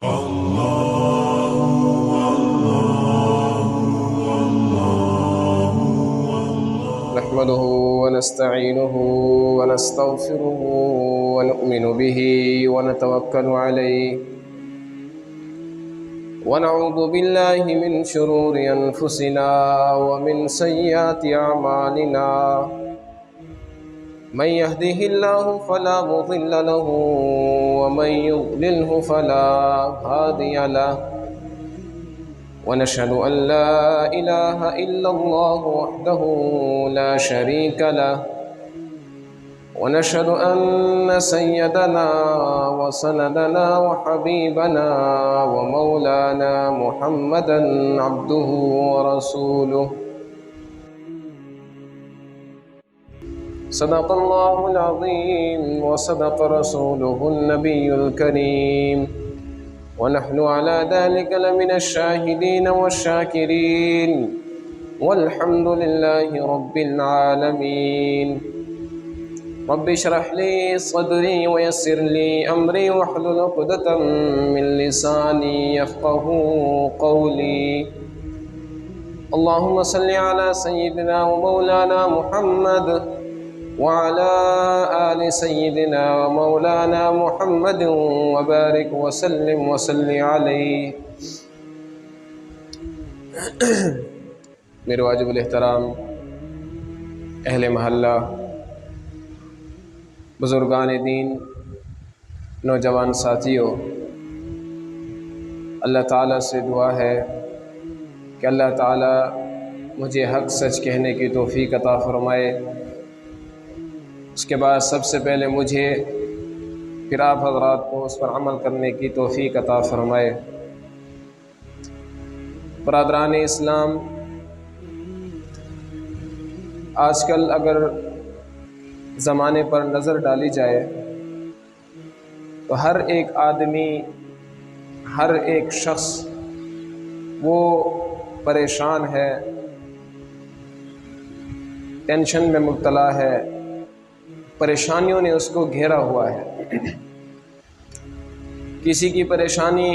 نحمده ونستعينه ونستغفره ونؤمن به ونتوكل عليه ونعوذ بالله من شرور أنفسنا ومن سيئات أعمالنا من يهده الله فلا مضل له ومن يضلله فلا هادي له ونشهد أن لا إله إلا الله وحده لا شريك له ونشهد أن سيدنا وسندنا وحبيبنا ومولانا محمدا عبده ورسوله صدق الله العظيم وصدق رسوله النبي الكريم ونحن على ذلك لمن الشاهدين والشاكرين والحمد لله رب العالمين رب اشرح لي صدري ويسر لي أمري واحلل عقدة من لساني يفقهوا قولي اللهم صل على سيدنا ومولانا محمد وعلى آل سيدنا ومولانا محمد وبارك وسلم عليه. میرے واجب الاحترام اہل محلہ، بزرگان دین، نوجوان ساتھیوں، اللہ تعالیٰ سے دعا ہے کہ اللہ تعالیٰ مجھے حق سچ کہنے کی توفیق عطا فرمائے. اس کے بعد سب سے پہلے مجھے پھر آپ حضرات کو اس پر عمل کرنے کی توفیق عطا فرمائے. برادران اسلام، آج کل اگر زمانے پر نظر ڈالی جائے تو ہر ایک آدمی، ہر ایک شخص وہ پریشان ہے، ٹینشن میں مبتلا ہے، پریشانیوں نے اس کو گھیرا ہوا ہے. کسی کی پریشانی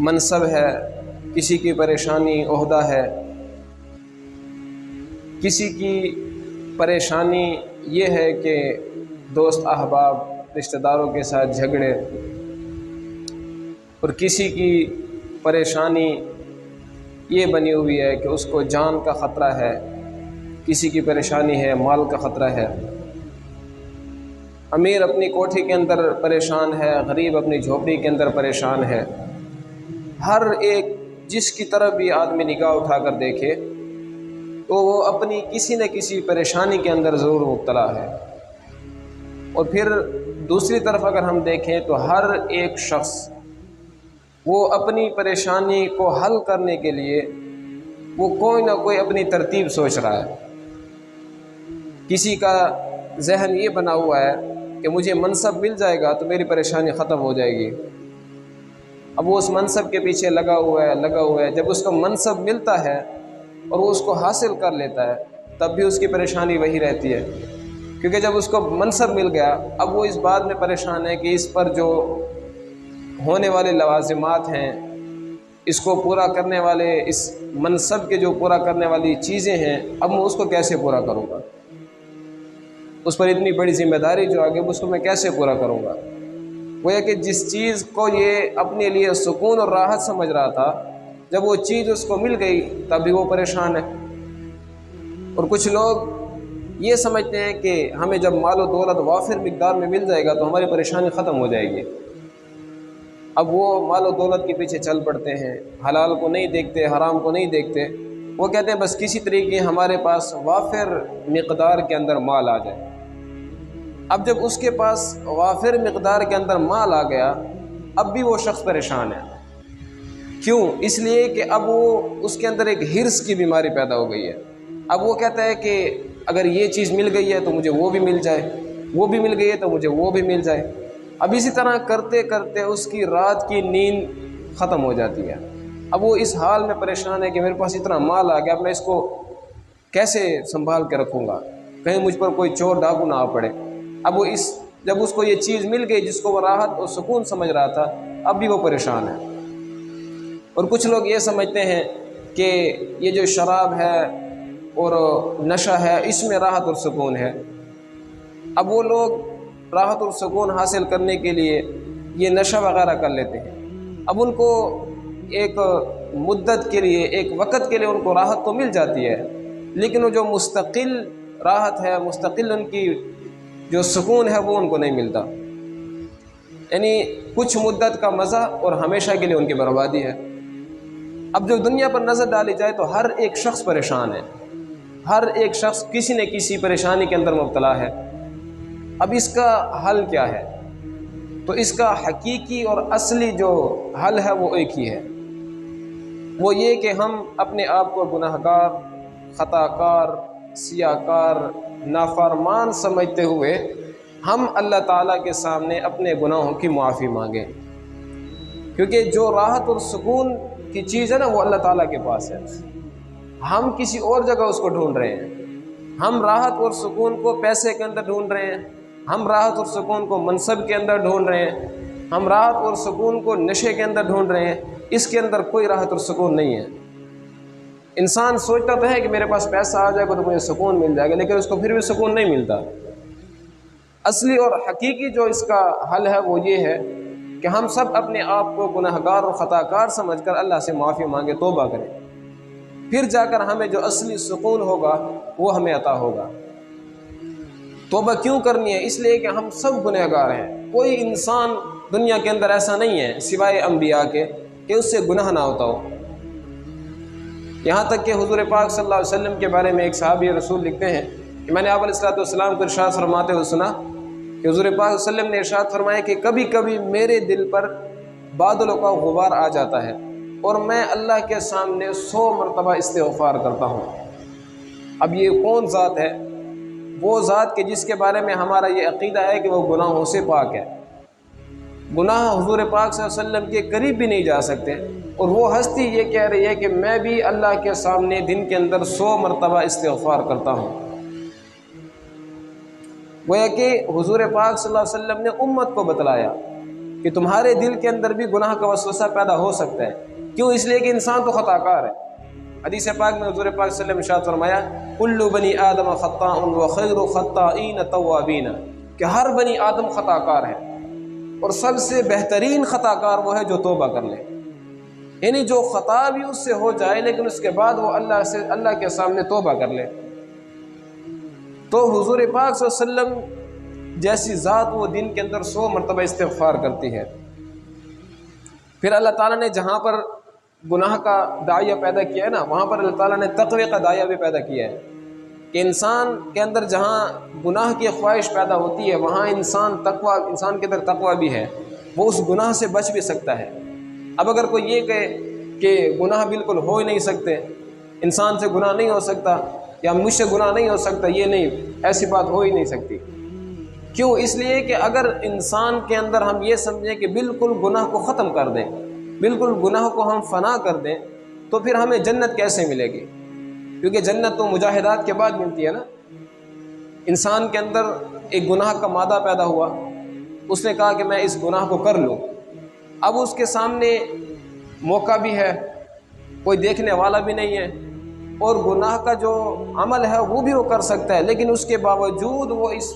منصب ہے، کسی کی پریشانی عہدہ ہے، کسی کی پریشانی یہ ہے کہ دوست احباب رشتہ داروں کے ساتھ جھگڑے، اور کسی کی پریشانی یہ بنی ہوئی ہے کہ اس کو جان کا خطرہ ہے، کسی کی پریشانی ہے مال کا خطرہ ہے. امیر اپنی کوٹھی کے اندر پریشان ہے، غریب اپنی جھوپڑی کے اندر پریشان ہے. ہر ایک جس کی طرف بھی آدمی نگاہ اٹھا کر دیکھے تو وہ اپنی کسی نہ کسی پریشانی کے اندر ضرور مبتلا ہے. اور پھر دوسری طرف اگر ہم دیکھیں تو ہر ایک شخص وہ اپنی پریشانی کو حل کرنے کے لیے وہ کوئی نہ کوئی اپنی ترتیب سوچ رہا ہے. کسی کا ذہن یہ بنا ہوا ہے کہ مجھے منصب مل جائے گا تو میری پریشانی ختم ہو جائے گی. اب وہ اس منصب کے پیچھے لگا ہوا ہے. جب اس کو منصب ملتا ہے اور وہ اس کو حاصل کر لیتا ہے تب بھی اس کی پریشانی وہی رہتی ہے، کیونکہ جب اس کو منصب مل گیا اب وہ اس بات میں پریشان ہے کہ اس پر جو ہونے والے لوازمات ہیں، اس کو پورا کرنے والے، اس منصب کے جو پورا کرنے والی چیزیں ہیں، اب میں اس کو کیسے پورا کروں گا؟ اس پر اتنی بڑی ذمہ داری جو آگے اس کو میں کیسے پورا کروں گا؟ وہ یہ کہ جس چیز کو یہ اپنے لیے سکون اور راحت سمجھ رہا تھا، جب وہ چیز اس کو مل گئی تب بھی وہ پریشان ہے. اور کچھ لوگ یہ سمجھتے ہیں کہ ہمیں جب مال و دولت وافر مقدار میں مل جائے گا تو ہماری پریشانی ختم ہو جائے گی. اب وہ مال و دولت کے پیچھے چل پڑتے ہیں، حلال کو نہیں دیکھتے، حرام کو نہیں دیکھتے. وہ کہتے ہیں بس کسی طریقے ہمارے پاس وافر مقدار کے اندر مال آ جائے. اب جب اس کے پاس وافر مقدار کے اندر مال آ گیا اب بھی وہ شخص پریشان ہے. کیوں؟ اس لیے کہ اب وہ اس کے اندر ایک ہرس کی بیماری پیدا ہو گئی ہے. اب وہ کہتا ہے کہ اگر یہ چیز مل گئی ہے تو مجھے وہ بھی مل جائے، وہ بھی مل گئی ہے تو مجھے وہ بھی مل جائے. اب اسی طرح کرتے کرتے اس کی رات کی نیند ختم ہو جاتی ہے. اب وہ اس حال میں پریشان ہے کہ میرے پاس اتنا مال آ گیا، اب میں اس کو کیسے سنبھال کے رکھوں گا، کہیں مجھ پر کوئی چور ڈاکو نہ آ پڑے. اب وہ جب اس کو یہ چیز مل گئی جس کو وہ راحت اور سکون سمجھ رہا تھا، اب بھی وہ پریشان ہے۔ اور کچھ لوگ یہ سمجھتے ہیں کہ یہ جو شراب ہے اور نشہ ہے اس میں راحت اور سکون ہے۔ اب وہ لوگ راحت اور سکون حاصل کرنے کے لیے یہ نشہ وغیرہ کر لیتے ہیں۔ اب ان کو ایک مدت کے لیے، ایک وقت کے لیے ان کو راحت تو مل جاتی ہے، لیکن وہ جو مستقل راحت ہے، مستقل ان کی جو سکون ہے وہ ان کو نہیں ملتا۔ یعنی کچھ مدت کا مزہ اور ہمیشہ کے لیے ان کی بربادی ہے۔ اب جب دنیا پر نظر ڈالی جائے تو ہر ایک شخص پریشان ہے، ہر ایک شخص کسی نہ کسی پریشانی کے اندر مبتلا ہے۔ اب اس کا حل کیا ہے؟ تو اس کا حقیقی اور اصلی جو حل ہے وہ ایک ہی ہے، وہ یہ کہ ہم اپنے آپ کو گناہ گار، خطا کار، سیاہ کار، نافرمان سمجھتے ہوئے ہم اللہ تعالیٰ کے سامنے اپنے گناہوں کی معافی مانگیں، کیونکہ جو راحت اور سکون کی چیز ہے نا وہ اللہ تعالیٰ کے پاس ہے۔ ہم کسی اور جگہ اس کو ڈھونڈ رہے ہیں۔ ہم راحت اور سکون کو پیسے کے اندر ڈھونڈ رہے ہیں، ہم راحت اور سکون کو منصب کے اندر ڈھونڈ رہے ہیں، ہم راحت اور سکون کو نشے کے اندر ڈھونڈ رہے ہیں۔ اس کے اندر کوئی راحت اور سکون نہیں ہے۔ انسان سوچتا تو ہے کہ میرے پاس پیسہ آ جائے گا تو مجھے سکون مل جائے گا، لیکن اس کو پھر بھی سکون نہیں ملتا۔ اصلی اور حقیقی جو اس کا حل ہے وہ یہ ہے کہ ہم سب اپنے آپ کو گناہ گار اور خطا کار سمجھ کر اللہ سے معافی مانگے، توبہ کریں، پھر جا کر ہمیں جو اصلی سکون ہوگا وہ ہمیں عطا ہوگا۔ توبہ کیوں کرنی ہے؟ اس لیے کہ ہم سب گناہ گار ہیں۔ کوئی انسان دنیا کے اندر ایسا نہیں ہے سوائے انبیاء کے کہ اس سے گناہ نہ ہوتا ہو۔ یہاں تک کہ حضور پاک صلی اللہ علیہ وسلم کے بارے میں ایک صحابی رسول لکھتے ہیں کہ میں نے آپ علیہ السلام کو ارشاد فرماتے ہوئے سنا کہ حضور پاک صلی اللہ علیہ وسلم نے ارشاد فرمایا کہ کبھی کبھی میرے دل پر بادلوں کا غبار آ جاتا ہے اور میں اللہ کے سامنے 100 مرتبہ استغفار کرتا ہوں۔ اب یہ کون ذات ہے؟ وہ ذات کہ جس کے بارے میں ہمارا یہ عقیدہ ہے کہ وہ گناہوں سے پاک ہے۔ گناہ حضور پاک صلی اللہ علیہ وسلم کے قریب بھی نہیں جا سکتے، اور وہ ہستی یہ کہہ رہی ہے کہ میں بھی اللہ کے سامنے دن کے اندر 100 مرتبہ استغفار کرتا ہوں۔ گویا کہ حضور پاک صلی اللہ علیہ وسلم نے امت کو بتلایا کہ تمہارے دل کے اندر بھی گناہ کا وسوسہ پیدا ہو سکتا ہے۔ کیوں؟ اس لیے کہ انسان تو خطا کار ہے۔ حدیث پاک میں حضور پاک صلی اللہ علیہ وسلم نے ارشاد فرمایا کل بنی آدم خطاء وخیر الخطائین توابین، کہ ہر بنی آدم خطا کار ہے اور سب سے بہترین خطا کار وہ ہے جو توبہ کر لے، یعنی جو خطا بھی اس سے ہو جائے لیکن اس کے بعد وہ اللہ کے سامنے توبہ کر لے۔ تو حضور پاک صلی اللہ علیہ وسلم جیسی ذات وہ دن کے اندر 100 مرتبہ استغفار کرتی ہے۔ پھر اللہ تعالیٰ نے جہاں پر گناہ کا داعیہ پیدا کیا ہے نا، وہاں پر اللہ تعالیٰ نے تقوی کا داعیہ بھی پیدا کیا ہے کہ انسان کے اندر جہاں گناہ کی خواہش پیدا ہوتی ہے وہاں انسان کے اندر تقوی بھی ہے، وہ اس گناہ سے بچ بھی سکتا ہے۔ اب اگر کوئی یہ کہے کہ گناہ بالکل ہو ہی نہیں سکتے، انسان سے گناہ نہیں ہو سکتا یا مجھ سے گناہ نہیں ہو سکتا، یہ نہیں، ایسی بات ہو ہی نہیں سکتی۔ کیوں؟ اس لیے کہ اگر انسان کے اندر ہم یہ سمجھیں کہ بالکل گناہ کو ختم کر دیں، بالکل گناہ کو ہم فنا کر دیں، تو پھر ہمیں جنت کیسے ملے گی؟ کیونکہ جنت تو مجاہدات کے بعد ملتی ہے نا۔ انسان کے اندر ایک گناہ کا مادہ پیدا ہوا، اس نے کہا کہ میں اس گناہ کو کر لوں، اب اس کے سامنے موقع بھی ہے، کوئی دیکھنے والا بھی نہیں ہے، اور گناہ کا جو عمل ہے وہ بھی وہ کر سکتا ہے، لیکن اس کے باوجود وہ اس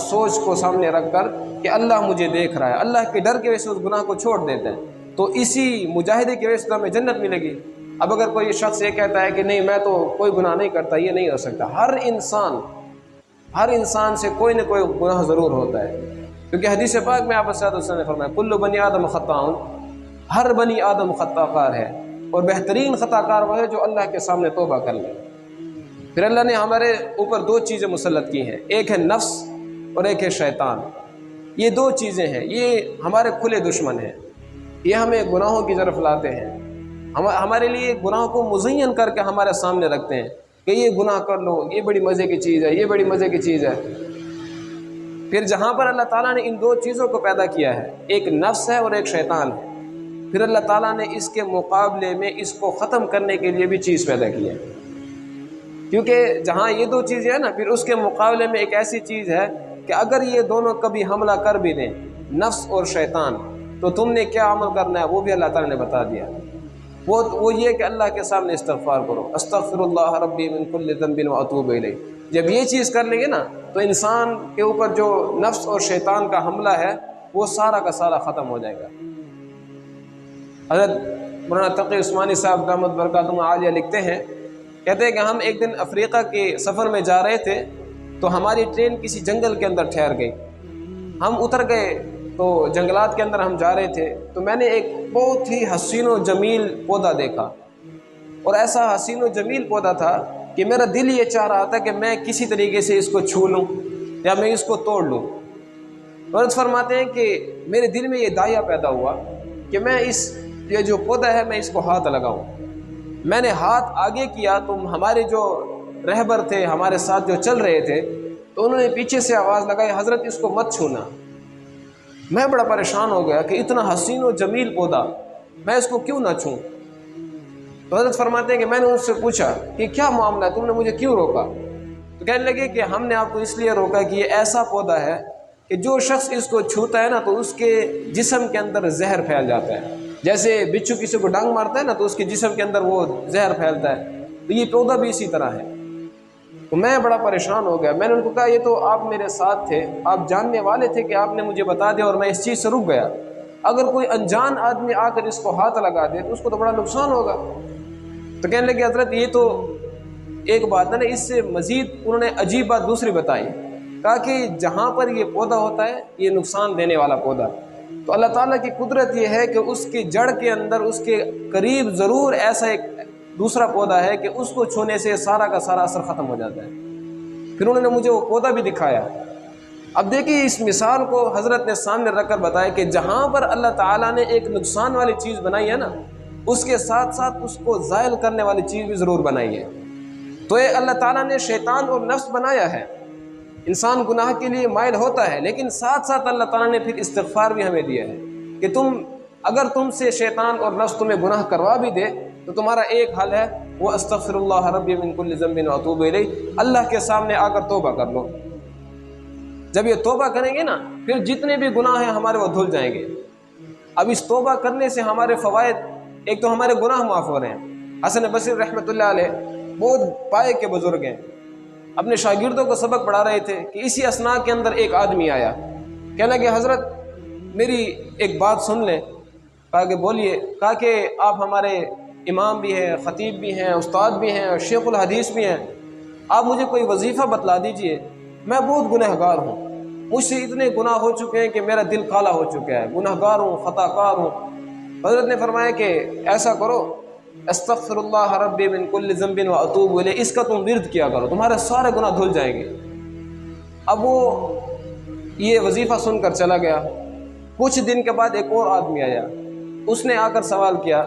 سوچ کو سامنے رکھ کر کہ اللہ مجھے دیکھ رہا ہے، اللہ کے ڈر کی وجہ سے اس گناہ کو چھوڑ دیتے ہیں، تو اسی مجاہدے کی وجہ سے ہمیں جنت ملے گی۔ اب اگر کوئی شخص یہ کہتا ہے کہ نہیں میں تو کوئی گناہ نہیں کرتا، یہ نہیں ہو سکتا۔ ہر انسان سے کوئی نہ کوئی گناہ ضرور ہوتا ہے، کیونکہ حدیث پاک میں آپ صلی اللہ علیہ وسلم نے فرمایا کل بنی آدم خطاء، ہر بنی آدم خطا کار ہے، اور بہترین خطا کار وہ ہے جو اللہ کے سامنے توبہ کر لے۔ پھر اللہ نے ہمارے اوپر 2 چیزیں مسلط کی ہیں، ایک ہے نفس اور ایک ہے شیطان۔ یہ 2 چیزیں ہیں، یہ ہمارے کھلے دشمن ہیں، یہ ہمیں گناہوں کی طرف لاتے ہیں، ہمارے لیے گناہوں کو مزین کر کے ہمارے سامنے رکھتے ہیں کہ یہ گناہ کر لو، یہ بڑی مزے کی چیز ہے، یہ بڑی مزے کی چیز ہے۔ پھر جہاں پر اللہ تعالیٰ نے ان 2 چیزوں کو پیدا کیا ہے، ایک نفس ہے اور ایک شیطان ہے، پھر اللہ تعالیٰ نے اس کے مقابلے میں اس کو ختم کرنے کے لیے بھی چیز پیدا کی ہے، کیونکہ جہاں یہ 2 چیزیں ہیں نا، پھر اس کے مقابلے میں ایک ایسی چیز ہے کہ اگر یہ دونوں کبھی حملہ کر بھی دیں، نفس اور شیطان، تو تم نے کیا عمل کرنا ہے وہ بھی اللہ تعالیٰ نے بتا دیا۔ وہ یہ کہ اللہ کے سامنے استغفار کرو، استغفر اللہ ربی من کل ذنب واتوب الیہ۔ جب یہ چیز کر لیں گے نا تو انسان کے اوپر جو نفس اور شیطان کا حملہ ہے وہ سارا کا سارا ختم ہو جائے گا۔ حضرت مولانا تقی عثمانی صاحب دامت برکاتہم عالیہ لکھتے ہیں، کہتے ہیں کہ ہم ایک دن افریقہ کے سفر میں جا رہے تھے تو ہماری ٹرین کسی جنگل کے اندر ٹھہر گئی۔ ہم اتر گئے تو جنگلات کے اندر ہم جا رہے تھے تو میں نے ایک بہت ہی حسین و جمیل پودا دیکھا، اور ایسا حسین و جمیل پودا تھا کہ میرا دل یہ چاہ رہا تھا کہ میں کسی طریقے سے اس کو چھو لوں یا میں اس کو توڑ لوں۔ حضرت فرماتے ہیں کہ میرے دل میں یہ داعیہ پیدا ہوا کہ میں یہ جو پودا ہے میں اس کو ہاتھ لگاؤں۔ میں نے ہاتھ آگے کیا تو ہمارے جو رہبر تھے ہمارے ساتھ جو چل رہے تھے تو انہوں نے پیچھے سے آواز لگائی، حضرت اس کو مت چھونا۔ میں بڑا پریشان ہو گیا کہ اتنا حسین و جمیل پودا میں اس کو کیوں نہ چھوں۔ تو حضرت فرماتے ہیں کہ میں نے ان سے پوچھا کہ کیا معاملہ ہے، تم نے مجھے کیوں روکا؟ تو کہنے لگے کہ ہم نے آپ کو اس لیے روکا کہ یہ ایسا پودا ہے کہ جو شخص اس کو چھوتا ہے نا تو اس کے جسم کے اندر زہر پھیل جاتا ہے، جیسے بچھو کسی کو ڈنگ مارتا ہے نا تو اس کے جسم کے اندر وہ زہر پھیلتا ہے، تو یہ پودا بھی اسی طرح ہے۔ تو میں بڑا پریشان ہو گیا، میں نے ان کو کہا یہ تو آپ میرے ساتھ تھے، آپ جاننے والے تھے کہ آپ نے مجھے بتا دیا اور میں اس چیز سے رک گیا، اگر کوئی انجان آدمی آ کر اس کو ہاتھ لگا دے تو اس کو تو بڑا نقصان ہوگا۔ تو کہنے لگے حضرت یہ تو ایک بات ہے نا، اس سے مزید انہوں نے عجیب بات دوسری بتائی، کہا کہ جہاں پر یہ پودا ہوتا ہے یہ نقصان دینے والا پودا، تو اللہ تعالیٰ کی قدرت یہ ہے کہ اس کی جڑ کے اندر اس کے قریب ضرور ایسا ایک دوسرا پودا ہے کہ اس کو چھونے سے سارا کا سارا اثر ختم ہو جاتا ہے۔ پھر انہوں نے مجھے وہ پودا بھی دکھایا۔ اب دیکھیے اس مثال کو حضرت نے سامنے رکھ کر بتایا کہ جہاں پر اللہ تعالیٰ نے ایک نقصان والی چیز بنائی ہے نا اس کے ساتھ ساتھ اس کو زائل کرنے والی چیز بھی ضرور بنائی ہے۔ تو یہ اللہ تعالیٰ نے شیطان اور نفس بنایا ہے، انسان گناہ کے لیے مائل ہوتا ہے، لیکن ساتھ ساتھ اللہ تعالیٰ نے پھر استغفار بھی ہمیں دیا ہے کہ اگر تم سے شیطان اور نفس تمہیں گناہ کروا بھی دے تو تمہارا ایک حل ہے، وہ استغفر اللہ ربی من کل ذنب واتوب الیہ، اللہ کے سامنے آ کر توبہ کر لو۔ جب یہ توبہ کریں گے نا پھر جتنے بھی گناہ ہیں ہمارے وہ دھل جائیں گے۔ اب اس توبہ کرنے سے ہمارے فوائد، ایک تو ہمارے گناہ معاف ہو رہے ہیں۔ حسن بصری رحمۃ اللہ علیہ بہت پائے کے بزرگ ہیں، اپنے شاگردوں کو سبق پڑھا رہے تھے کہ اسی اثناء کے اندر ایک آدمی آیا، کہنے لگے حضرت میری ایک بات سن لیں۔ کہا کہ بولیے۔ کہا کہ آپ ہمارے امام بھی ہیں، خطیب بھی ہیں، استاد بھی ہیں اور شیخ الحدیث بھی ہیں، آپ مجھے کوئی وظیفہ بتلا دیجئے، میں بہت گناہ گار ہوں، مجھ سے اتنے گناہ ہو چکے ہیں کہ میرا دل کالا ہو چکا ہے، گناہ گار ہوں، خطا کار ہوں۔ حضرت نے فرمایا کہ ایسا کرو، استغفر اللہ ربی من کل ذنب واتوب الیہ، اس کا تم ورد کیا کرو، تمہارے سارے گناہ دھل جائیں گے۔ اب وہ یہ وظیفہ سن کر چلا گیا۔ کچھ دن کے بعد ایک اور آدمی آیا، اس نے آ کر سوال کیا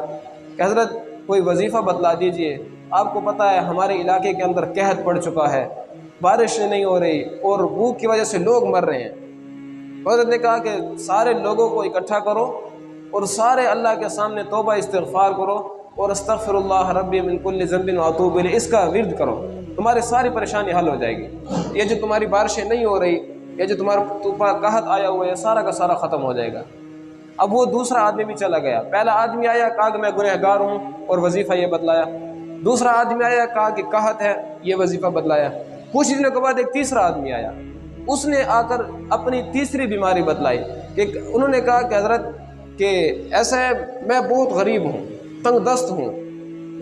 کہ حضرت کوئی وظیفہ بتلا دیجئے، آپ کو پتہ ہے ہمارے علاقے کے اندر قحط پڑ چکا ہے، بارش نہیں ہو رہی اور بھوک کی وجہ سے لوگ مر رہے ہیں۔ حضرت نے کہا کہ سارے لوگوں کو اکٹھا کرو اور سارے اللہ کے سامنے توبہ استغفار کرو اور استغفر اللہ ربی من کل ذنب واتوب الیہ، اس کا ورد کرو، تمہاری ساری پریشانی حل ہو جائے گی۔ یہ جو تمہاری بارشیں نہیں ہو رہی، یہ جو تمہارا قحط آیا ہوا ہے، سارا کا سارا ختم ہو جائے گا۔ اب وہ دوسرا آدمی بھی چلا گیا، پہلا آدمی آیا کہا کہ میں گنہ گار ہوں اور وظیفہ یہ بتلایا، دوسرا آدمی آیا کہا کہ قحط ہے، یہ وظیفہ بتلایا۔ کچھ دنوں کے بعد ایک تیسرا آدمی آیا، اس نے آ کر اپنی تیسری بیماری بتلائی کہ انہوں نے کہا کہ حضرت کہ ایسا ہے میں بہت غریب ہوں، تنگ دست ہوں،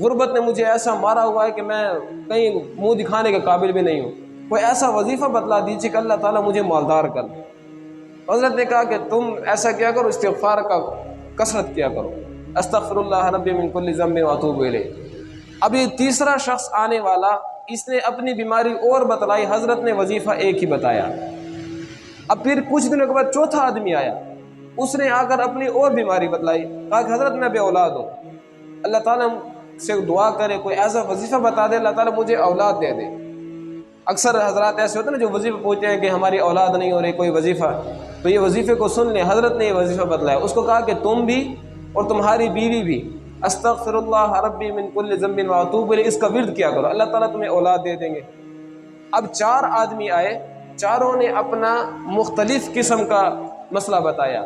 غربت نے مجھے ایسا مارا ہوا ہے کہ میں کہیں منہ دکھانے کے قابل بھی نہیں ہوں، کوئی ایسا وظیفہ بتلا دیجیے کہ اللہ تعالیٰ مجھے مالدار کر دے۔ حضرت نے کہا کہ تم ایسا کیا کرو، استغفار کا کثرت کیا کرو، استغفر اللہ ربی من کل ذنب واتوب الیہ۔ اب یہ تیسرا شخص آنے والا، اس نے اپنی بیماری اور بتلائی، حضرت نے وظیفہ ایک ہی بتایا۔ اب پھر کچھ دنوں کے بعد چوتھا آدمی آیا، اس نے آ کر اپنی اور بیماری بتلائی، کہا کہ حضرت میں بے اولاد ہوں، اللہ تعالیٰ سے دعا کرے کوئی ایسا وظیفہ بتا دے اللہ تعالیٰ مجھے اولاد دے دے۔ اکثر حضرات ایسے ہوتے ہیں نا جو وظیفہ پوچھتے ہیں کہ ہماری اولاد نہیں ہو رہی، کوئی وظیفہ، تو یہ وظیفے کو سن لیں۔ حضرت نے یہ وظیفہ بتلایا، اس کو کہا کہ تم بھی اور تمہاری بیوی بھی استغفر اللہ ربی من کل ذنب واتوب الیہ، اس کا ورد کیا کرو، اللہ تعالیٰ تمہیں اولاد دے دیں گے۔ اب 4 آدمی آئے، چاروں نے اپنا مختلف قسم کا مسئلہ بتایا۔